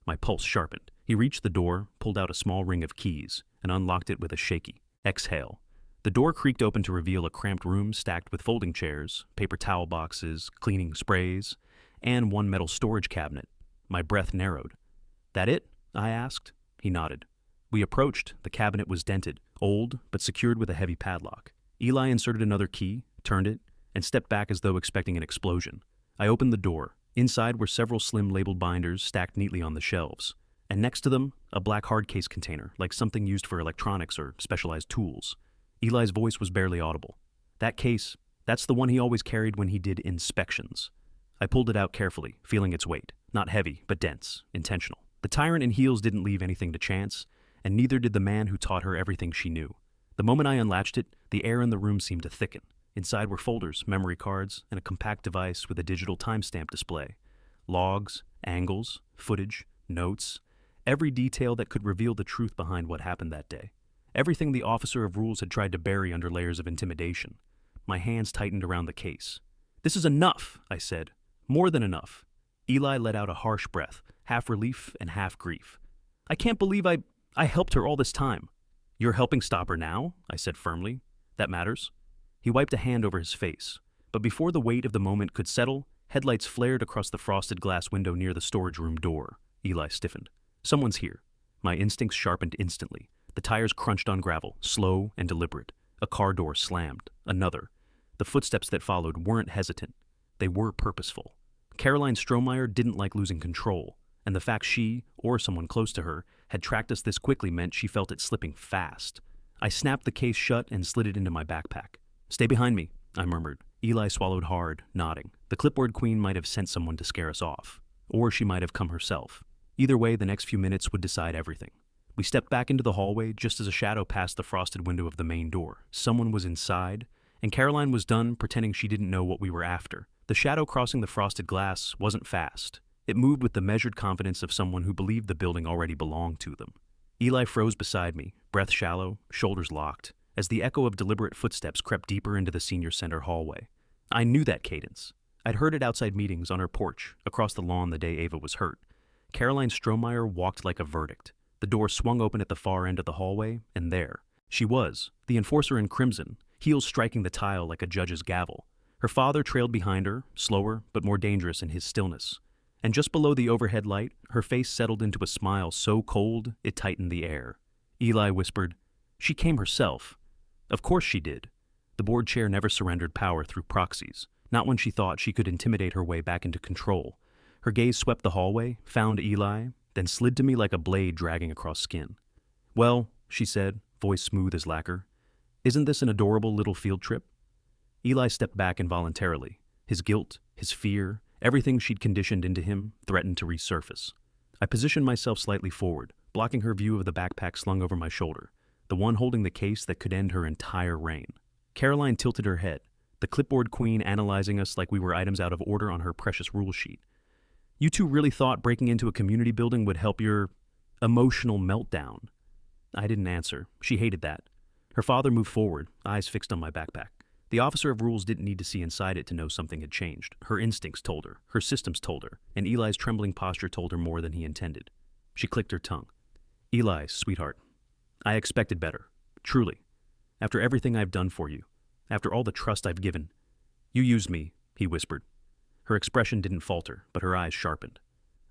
My pulse sharpened. He reached the door, pulled out a small ring of keys, and unlocked it with a shaky exhale. The door creaked open to reveal a cramped room stacked with folding chairs, paper towel boxes, cleaning sprays, and one metal storage cabinet. My breath narrowed. "That it?" I asked. He nodded. We approached. The cabinet was dented, old, but secured with a heavy padlock. Eli inserted another key, turned it, and stepped back as though expecting an explosion. I opened the door. Inside were several slim labeled binders stacked neatly on the shelves. and next to them, a black hard case container, like something used for electronics or specialized tools. Eli's voice was barely audible. That case, that's the one he always carried when he did inspections. I pulled it out carefully, feeling its weight. Not heavy, but dense, intentional. The tyrant in heels didn't leave anything to chance, and neither did the man who taught her everything she knew. The moment I unlatched it, the air in the room seemed to thicken. Inside were folders, memory cards, and a compact device with a digital timestamp display. Logs, angles, footage, notes, every detail that could reveal the truth behind what happened that day. Everything the officer of rules had tried to bury under layers of intimidation. My hands tightened around the case. "This is enough," I said. "More than enough." Eli let out a harsh breath, half relief and half grief. "I can't believe I helped her all this time." "You're helping stop her now," I said firmly. "That matters." He wiped a hand over his face, but before the weight of the moment could settle, headlights flared across the frosted glass window near the storage room door. Eli stiffened. "Someone's here." My instincts sharpened instantly. The tires crunched on gravel, slow and deliberate. A car door slammed. Another. The footsteps that followed weren't hesitant. They were purposeful. Caroline Strohmeyer didn't like losing control, and the fact she, or someone close to her, had tracked us this quickly meant she felt it slipping fast. I snapped the case shut and slid it into my backpack. "Stay behind me," I murmured. Eli swallowed hard, nodding. The clipboard queen might have sent someone to scare us off, or she might have come herself. Either way, the next few minutes would decide everything. We stepped back into the hallway just as a shadow passed the frosted window of the main door. Someone was inside, and Caroline was done pretending she didn't know what we were after. The shadow crossing the frosted glass wasn't fast. It moved with the measured confidence of someone who believed the building already belonged to them. Eli froze beside me, breath shallow, shoulders locked, as the echo of deliberate footsteps crept deeper into the senior center hallway. I knew that cadence. I'd heard it outside meetings, on her porch, across the lawn the day Ava was hurt. Caroline Strohmeyer walked like a verdict. The door swung open at the far end of the hallway, and there she was, the enforcer in crimson, heels striking the tile like a judge's gavel. Her father trailed behind her, slower but more dangerous in his stillness. And just below the overhead light, her face settled into a smile so cold it tightened the air. Eli whispered, "She came herself." Of course she did. The board chair never surrendered power through proxies, not when she thought she could intimidate her way back into control. Her gaze swept the hallway, found Eli, then slid to me like a blade dragging across skin. "Well," she said, voice smooth as lacquer, "isn't this an adorable little field trip?" Eli stepped back involuntarily. His guilt, his fear, everything she'd conditioned into him threatened to resurface. I positioned myself slightly forward, blocking her view of the backpack slung over my shoulder, the one holding the case that could end her entire reign. Caroline tilted her head, the clipboard queen analyzing us like we were items out of order on her precious rule sheet. "You two really thought breaking into a community building would help your emotional meltdown?" I didn't answer. She hated that. Her father moved forward, eyes fixed on my backpack. The officer of rules didn't need to see inside it to know something had changed. Her instincts told her systems told her, and Eli's trembling posture told her more than he intended. She clicked her tongue. "Eli, sweetheart, I expected better. Truly. After everything I've done for you, after all the trust I've given, you used me," he whispered. Her expression didn't falter, but her eyes sharpened.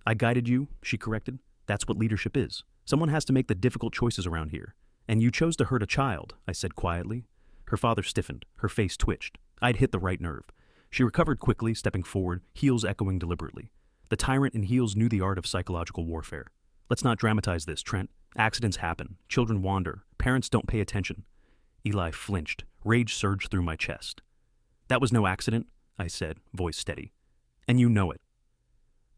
"I guided you," she corrected. "That's what leadership is. Someone has to make the difficult choices around here. And you chose to hurt a child," I said quietly. Her father stiffened. Her face twitched. I'd hit the right nerve. She recovered quickly, stepping forward, heels echoing deliberately. The tyrant in heels knew the art of psychological warfare. "Let's not dramatize this, Trent. Accidents happen. Children wander. Parents don't pay attention." Eli flinched. Rage surged through my chest. "That was no accident," I said, voice steady. "And you know it."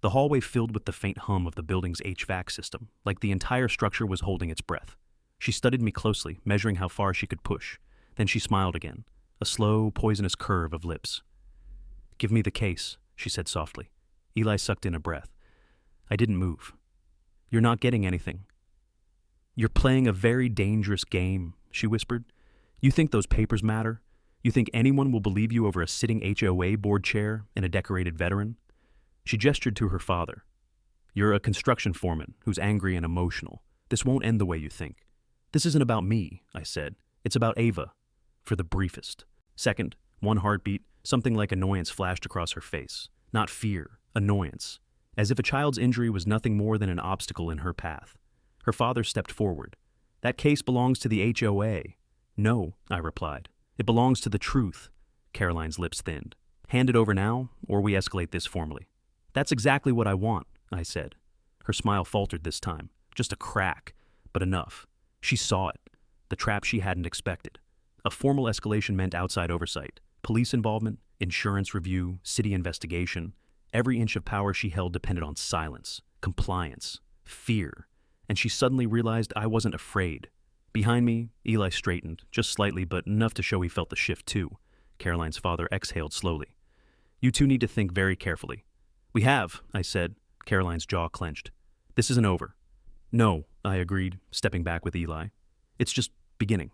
The hallway filled with the faint hum of the building's HVAC system, like the entire structure was holding its breath. She studied me closely, measuring how far she could push. Then she smiled again, a slow, poisonous curve of lips. "Give me the case," she said softly. Eli sucked in a breath. I didn't move. "You're not getting anything." "You're playing a very dangerous game," she whispered. "You think those papers matter? You think anyone will believe you over a sitting HOA board chair and a decorated veteran?" She gestured to her father. "You're a construction foreman who's angry and emotional. This won't end the way you think." "This isn't about me," I said. "It's about Ava." For the briefest. Second, one heartbeat, something like annoyance flashed across her face. Not fear, annoyance. As if a child's injury was nothing more than an obstacle in her path. Her father stepped forward. "That case belongs to the HOA." "No," I replied. "It belongs to the truth." Caroline's lips thinned. "Hand it over now, or we escalate this formally." "That's exactly what I want," I said. Her smile faltered this time. Just a crack, but enough. She saw it. The trap she hadn't expected. A formal escalation meant outside oversight, police involvement, insurance review, city investigation. Every inch of power she held depended on silence, compliance, fear. And she suddenly realized I wasn't afraid. Behind me, Eli straightened, just slightly, but enough to show he felt the shift too. Caroline's father exhaled slowly. You two need to think very carefully. We have, I said. Caroline's jaw clenched. This isn't over. No, I agreed, stepping back with Eli. It's just beginning.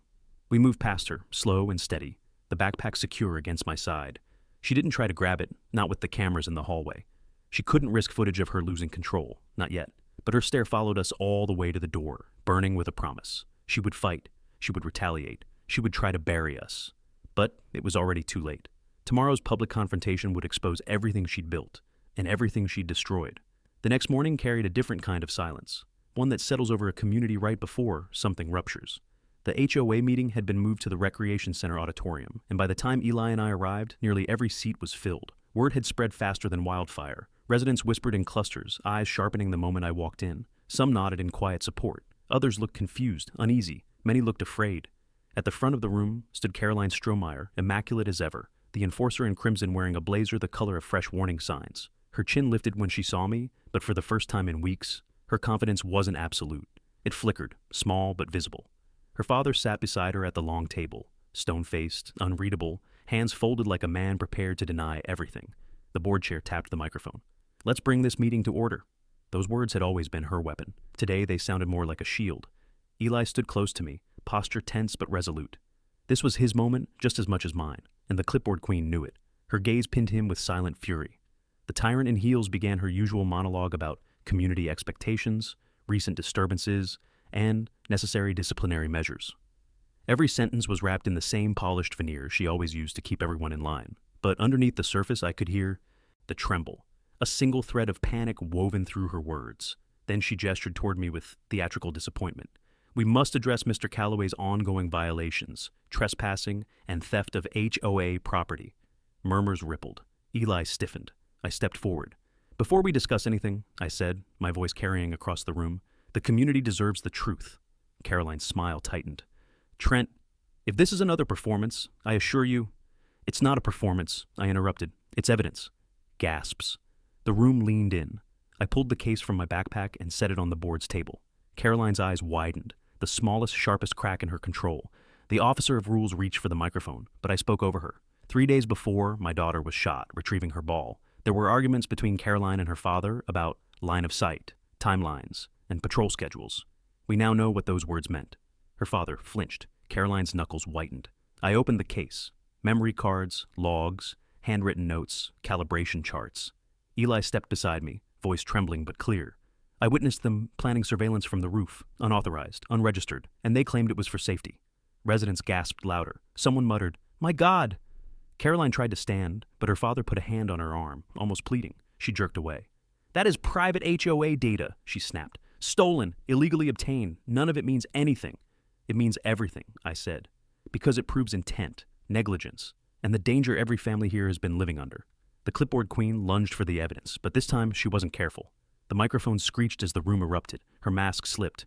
We moved past her, slow and steady, the backpack secure against my side. She didn't try to grab it, not with the cameras in the hallway. She couldn't risk footage of her losing control, not yet. But her stare followed us all the way to the door, burning with a promise. She would fight. She would retaliate. She would try to bury us. But it was already too late. Tomorrow's public confrontation would expose everything she'd built, and everything she'd destroyed. The next morning carried a different kind of silence, one that settles over a community right before something ruptures. The HOA meeting had been moved to the Recreation Center auditorium, and by the time Eli and I arrived, nearly every seat was filled. Word had spread faster than wildfire. Residents whispered in clusters, eyes sharpening the moment I walked in. Some nodded in quiet support. Others looked confused, uneasy. Many looked afraid. At the front of the room stood Caroline Strohmeyer, immaculate as ever, the enforcer in crimson wearing a blazer the color of fresh warning signs. Her chin lifted when she saw me, but for the first time in weeks, her confidence wasn't absolute. It flickered, small but visible. Her father sat beside her at the long table, stone-faced, unreadable, hands folded like a man prepared to deny everything. The board chair tapped the microphone. Let's bring this meeting to order. Those words had always been her weapon. Today they sounded more like a shield. Eli stood close to me, posture tense but resolute. This was his moment just as much as mine, and the clipboard queen knew it. Her gaze pinned him with silent fury. The tyrant in heels began her usual monologue about community expectations, recent disturbances, and necessary disciplinary measures. Every sentence was wrapped in the same polished veneer she always used to keep everyone in line, but underneath the surface I could hear the tremble, a single thread of panic woven through her words. Then she gestured toward me with theatrical disappointment. We must address Mr. Calloway's ongoing violations, trespassing, and theft of HOA property. Murmurs rippled. Eli stiffened. I stepped forward. Before we discuss anything, I said, my voice carrying across the room, the community deserves the truth. Caroline's smile tightened. Trent, if this is another performance, I assure you, it's not a performance, I interrupted. It's evidence. Gasps. The room leaned in. I pulled the case from my backpack and set it on the board's table. Caroline's eyes widened, the smallest, sharpest crack in her control. The officer of rules reached for the microphone, but I spoke over her. 3 days before, my daughter was shot, retrieving her ball. There were arguments between Caroline and her father about line of sight, timelines, and patrol schedules. We now know what those words meant. Her father flinched. Caroline's knuckles whitened. I opened the case. Memory cards, logs, handwritten notes, calibration charts. Eli stepped beside me, voice trembling but clear. I witnessed them planning surveillance from the roof, unauthorized, unregistered, and they claimed it was for safety. Residents gasped louder. Someone muttered, "My God!" Caroline tried to stand, but her father put a hand on her arm, almost pleading. She jerked away. "That is private HOA data," she snapped. "Stolen, illegally obtained. None of it means anything." "It means everything," I said, "because it proves intent, negligence, and the danger every family here has been living under." The clipboard queen lunged for the evidence, but this time she wasn't careful. The microphone screeched as the room erupted. Her mask slipped.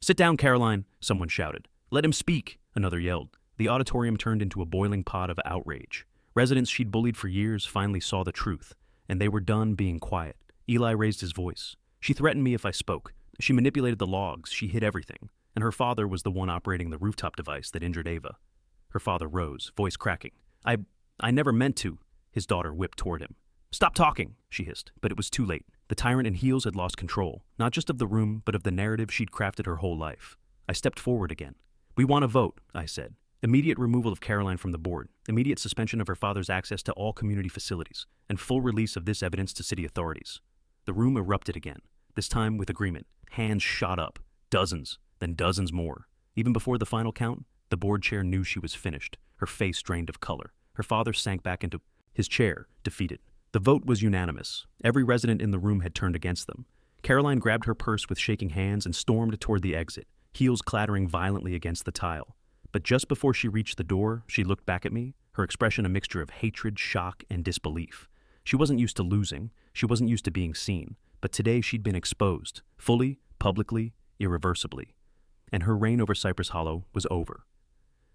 "Sit down, Caroline," someone shouted. "Let him speak," another yelled. The auditorium turned into a boiling pot of outrage. Residents she'd bullied for years finally saw the truth, and they were done being quiet. Eli raised his voice. She threatened me if I spoke. She manipulated the logs. She hid everything. And her father was the one operating the rooftop device that injured Ava. Her father rose, voice cracking. I never meant to." His daughter whipped toward him. "Stop talking," she hissed, but it was too late. The tyrant in heels had lost control, not just of the room, but of the narrative she'd crafted her whole life. I stepped forward again. "We want a vote," I said. Immediate removal of Caroline from the board, immediate suspension of her father's access to all community facilities, and full release of this evidence to city authorities. The room erupted again, this time with agreement. Hands shot up. Dozens, then dozens more. Even before the final count, the board chair knew she was finished, her face drained of color. Her father sank back into his chair, defeated. The vote was unanimous. Every resident in the room had turned against them. Caroline grabbed her purse with shaking hands and stormed toward the exit, heels clattering violently against the tile. But just before she reached the door, she looked back at me, her expression a mixture of hatred, shock, and disbelief. She wasn't used to losing. She wasn't used to being seen. but today she'd been exposed, fully, publicly, irreversibly. And her reign over Cypress Hollow was over.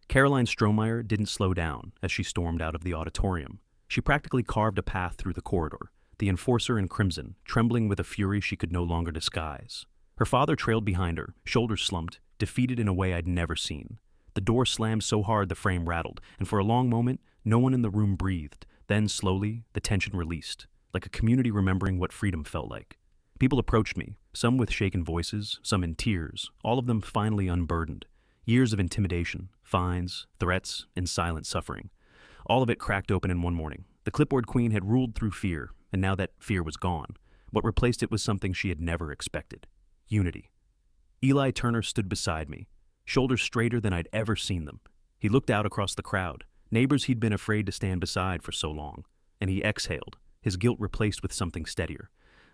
Caroline Strohmeyer didn't slow down as she stormed out of the auditorium. She practically carved a path through the corridor, the enforcer in crimson, trembling with a fury she could no longer disguise. Her father trailed behind her, shoulders slumped, defeated in a way I'd never seen. The door slammed so hard the frame rattled, and for a long moment, no one in the room breathed. Then, slowly, the tension released, like a community remembering what freedom felt like. People approached me, some with shaken voices, some in tears, all of them finally unburdened. Years of intimidation, fines, threats, and silent suffering. All of it cracked open in one morning. The clipboard queen had ruled through fear, and now that fear was gone, what replaced it was something she had never expected. Unity. Eli Turner stood beside me, shoulders straighter than I'd ever seen them. He looked out across the crowd, neighbors he'd been afraid to stand beside for so long, and he exhaled, his guilt replaced with something steadier.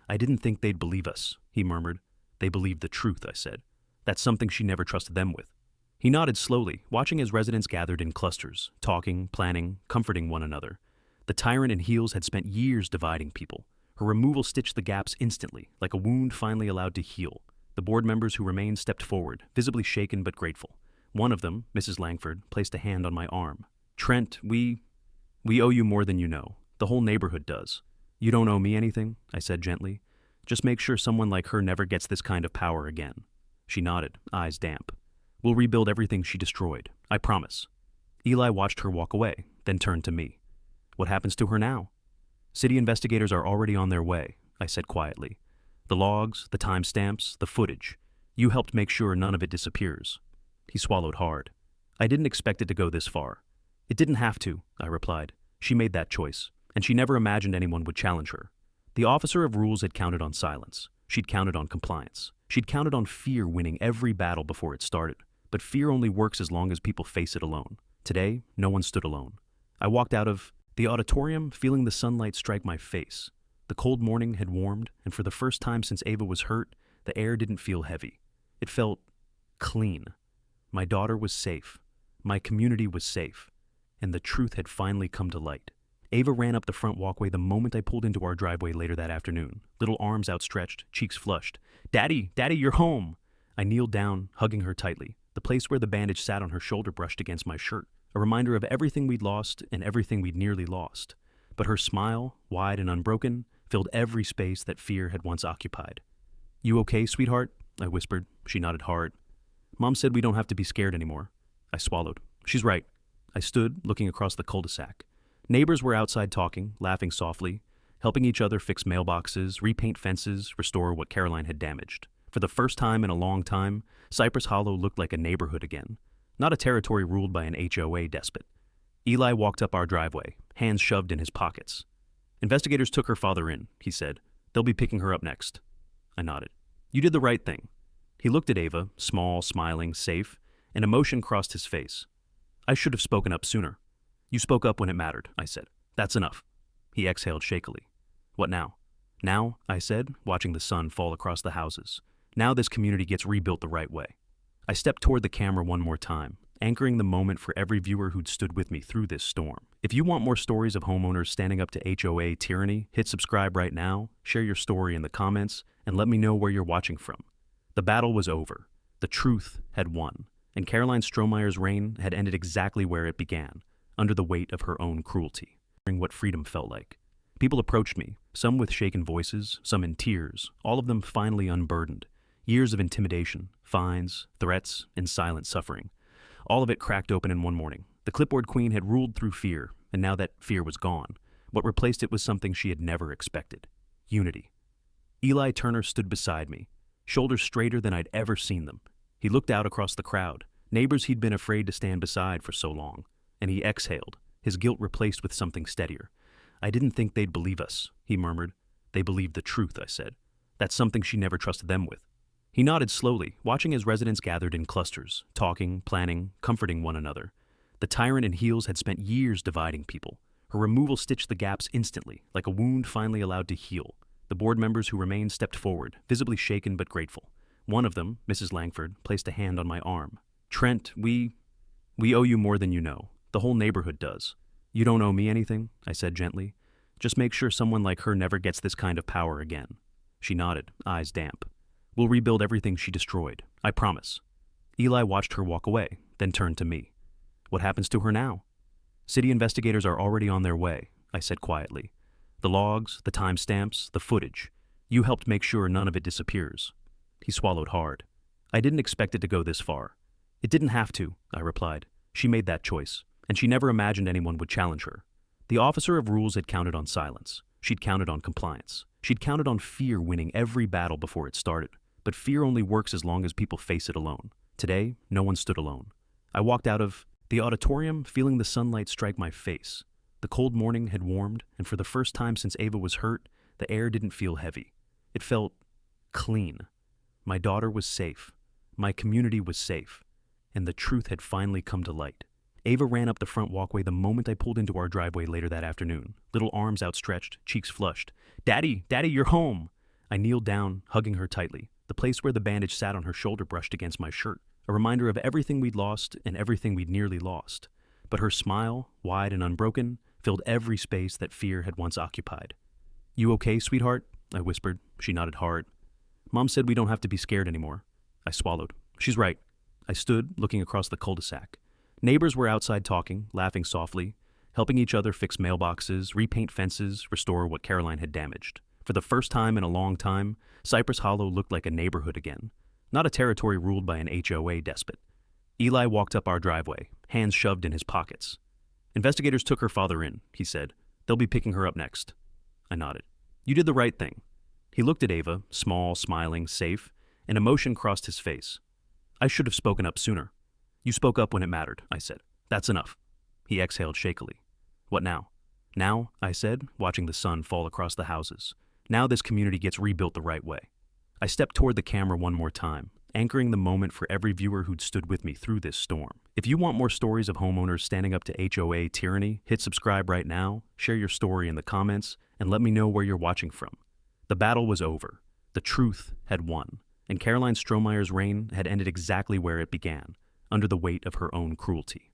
"I didn't think they'd believe us," he murmured. "They believed the truth," I said. "That's something she never trusted them with." He nodded slowly, watching as residents gathered in clusters, talking, planning, comforting one another. The tyrant in heels had spent years dividing people. Her removal stitched the gaps instantly, like a wound finally allowed to heal. The board members who remained stepped forward, visibly shaken but grateful. One of them, Mrs. Langford, placed a hand on my arm. "Trent, we owe you more than you know. The whole neighborhood does." "You don't owe me anything," I said gently. "Just make sure someone like her never gets this kind of power again." She nodded, eyes damp. "We'll rebuild everything she destroyed. I promise." Eli watched her walk away, then turned to me. "What happens to her now?" "City investigators are already on their way," I said quietly. "The logs, the timestamps, the footage. You helped make sure none of it disappears." He swallowed hard. "I didn't expect it to go this far." "It didn't have to," I replied. "She made that choice, and she never imagined anyone would challenge her." The officer of rules had counted on silence. She'd counted on compliance. She'd counted on fear winning every battle before it started. But fear only works as long as people face it alone. Today, no one stood alone. I walked out of the auditorium feeling the sunlight strike my face. The cold morning had warmed, and for the first time since Ava was hurt, the air didn't feel heavy. It felt clean. My daughter was safe. My community was safe. And the truth had finally come to light. Ava ran up the front walkway the moment I pulled into our driveway later that afternoon, little arms outstretched, cheeks flushed. "Daddy, Daddy, you're home!" I kneeled down, hugging her tightly. The place where the bandage sat on her shoulder brushed against my shirt, a reminder of everything we'd lost and everything we'd nearly lost. But her smile, wide and unbroken, filled every space that fear had once occupied. "You okay, sweetheart?" I whispered. She nodded hard. "Mom said we don't have to be scared anymore." I swallowed. "She's right." I stood, looking across the cul-de-sac. Neighbors were outside talking, laughing softly, helping each other fix mailboxes, repaint fences, restore what Caroline had damaged. For the first time in a long time, Cypress Hollow looked like a neighborhood again, not a territory ruled by an HOA despot. Eli walked up our driveway, hands shoved in his pockets. "Investigators took her father in," he said. "They'll be picking her up next." I nodded. "You did the right thing." He looked at Ava, small, smiling, safe, and emotion crossed his face. "I should have spoken up sooner." "You spoke up when it mattered," I said. "That's enough." He exhaled shakily. "What now?" "Now," I said, watching the sun fall across the houses. "Now this community gets rebuilt the right way." I stepped toward the camera one more time, anchoring the moment for every viewer who'd stood with me through this storm. If you want more stories of homeowners standing up to HOA tyranny, hit subscribe right now, share your story in the comments, and let me know where you're watching from. The battle was over. The truth had won, and Caroline Strohmeyer's reign had ended exactly where it began, under the weight of her own cruelty. What freedom felt like. People approached me, some with shaken voices, some in tears, all of them finally unburdened. Years of intimidation, fines, threats, and silent suffering. All of it cracked open in one morning. The clipboard queen had ruled through fear, and now that fear was gone, what replaced it was something she had never expected. Unity. Eli Turner stood beside me, shoulders straighter than I'd ever seen them. He looked out across the crowd, neighbors he'd been afraid to stand beside for so long, and he exhaled, his guilt replaced with something steadier. "I didn't think they'd believe us," he murmured. "They believed the truth," I said. "That's something she never trusted them with." He nodded slowly, watching as residents gathered in clusters, talking, planning, comforting one another. The tyrant in heels had spent years dividing people. Her removal stitched the gaps instantly, like a wound finally allowed to heal. The board members who remained stepped forward, visibly shaken but grateful. One of them, Mrs. Langford, placed a hand on my arm. "Trent, we owe you more than you know. The whole neighborhood does." "You don't owe me anything," I said gently. "Just make sure someone like her never gets this kind of power again." She nodded, eyes damp. We'll rebuild everything she destroyed. I promise. Eli watched her walk away, then turned to me. What happens to her now? City investigators are already on their way, I said quietly. The logs, the timestamps, the footage. You helped make sure none of it disappears. He swallowed hard. I didn't expect it to go this far. It didn't have to, I replied. She made that choice, and she never imagined anyone would challenge her. The officer of rules had counted on silence. She'd counted on compliance. She'd counted on fear winning every battle before it started. But fear only works as long as people face it alone. Today, no one stood alone. I walked out of the auditorium feeling the sunlight strike my face. The cold morning had warmed, and for the first time since Ava was hurt, the air didn't feel heavy. It felt clean. My daughter was safe. My community was safe. And the truth had finally come to light. Ava ran up the front walkway the moment I pulled into our driveway later that afternoon, little arms outstretched, cheeks flushed. Daddy, Daddy, you're home! I kneeled down, hugging her tightly. The place where the bandage sat on her shoulder brushed against my shirt, a reminder of everything we'd lost and everything we'd nearly lost. But her smile, wide and unbroken, filled every space that fear had once occupied. You okay, sweetheart? I whispered. She nodded hard. Mom said we don't have to be scared anymore. I swallowed. She's right. I stood, looking across the cul-de-sac. Neighbors were outside talking, laughing softly, helping each other fix mailboxes, repaint fences, restore what Caroline had damaged. For the first time in a long time, Cypress Hollow looked like a neighborhood again, not a territory ruled by an HOA despot. Eli walked up our driveway, hands shoved in his pockets. Investigators took her father in, he said. They'll be picking her up next. I nodded. You did the right thing. He looked at Ava, small, smiling, safe, and emotion crossed his face. I should have spoken up sooner. You spoke up when it mattered, I said. That's enough. He exhaled shakily. What now? Now, I said, watching the sun fall across the houses. Now this community gets rebuilt the right way. I stepped toward the camera one more time, anchoring the moment for every viewer who'd stood with me through this storm. If you want more stories of homeowners standing up to HOA tyranny, hit subscribe right now, share your story in the comments, and let me know where you're watching from. The battle was over. The truth had won, and Caroline Strohmeyer's reign had ended exactly where it began, under the weight of her own cruelty.